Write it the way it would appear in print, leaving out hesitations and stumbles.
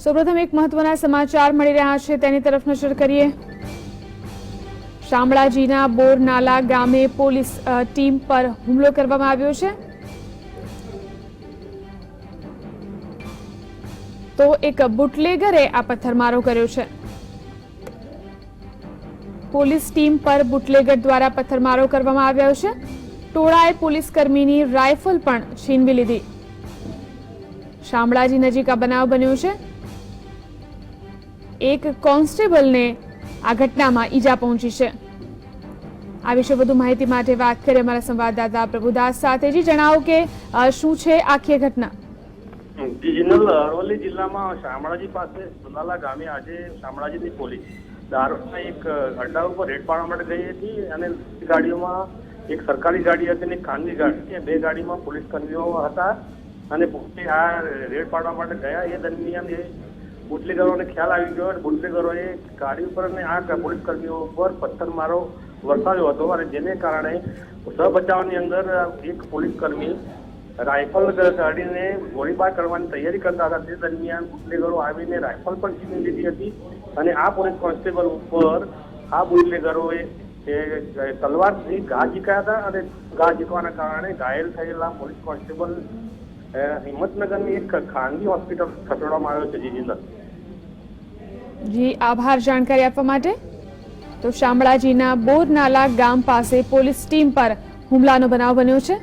સૌપ્રથમ એક મહત્વના સમાચાર મળી રહ્યા છે તેની તરફ નજર કરીએ। શામળાજીના બોરનાલા ગામે પોલીસ ટીમ પર હુમલો કરવામાં આવ્યો છે। તો એક બુટલેગરે આ પથ્થરમારો કર્યો છે। પોલીસ ટીમ પર બુટલેગર દ્વારા પથ્થરમારો કરવામાં આવ્યો છે। ટોળાએ પોલીસ કર્મીની રાઇફલ પણ છીનવી લીધી। શામળાજી નજીક આ બનાવ બન્યો છે। એક કોન્સ્ટેબલને આ ઘટનામાં ઈજા પહોંચી છે। આ વિશે વધુ માહિતી માટે વાત કરીએ અમારા સંવાદદાતા પ્રભુદાસ સાથે। જી જણાવો કે શું છે આખી ઘટના? જનરલ અરવલ્લી જિલ્લામાં શામળાજી પાસે બોરનાલા ગામે આજે શામળાજીની પોલીસ દારૂના એક અડ્ડા ઉપર રેડ પાડવા માટે ગઈ હતી અને ગાડીઓમાં એક સરકારી ગાડી હતી અને એક ખાનગી ગાડી, એ બે ગાડીમાં પોલીસ કર્મીઓ હતા અને આ રેડ પાડવા માટે ગયા। એ દરમિયાન એ બુટલેગરોને ખ્યાલ આવી ગયો અને બુટલેગરોએ ગાડી ઉપર અને આ પોલીસ કર્મીઓ ઉપર પથ્થરમારો વરસાવ્યો હતો અને જેને કારણે સહબચાવની અંદર એક પોલીસ કર્મી રાઇફલ કાઢીને ગોળીબાર કરવાની તૈયારી કરતા હતા। તે દરમિયાન બુટલેગરો આવીને રાઇફલ પણ છીની લીધી હતી અને આ પોલીસ કોન્સ્ટેબલ ઉપર આ બુટલેગરોએ તલવારથી ઘા ઝીંકાયા હતા અને ઘા ઝીંકવાના કારણે ઘાયલ થયેલા પોલીસ કોન્સ્ટેબલ હિંમતનગરની એક ખાનગી હોસ્પિટલ ખસેડવામાં આવ્યો છે। જી આભાર જાણકારી આપવા માટે। તો શામળાજીના બોરનાલા ગામ પાસે પોલીસ ટીમ પર હુમલાનો બનાવ બન્યો છે।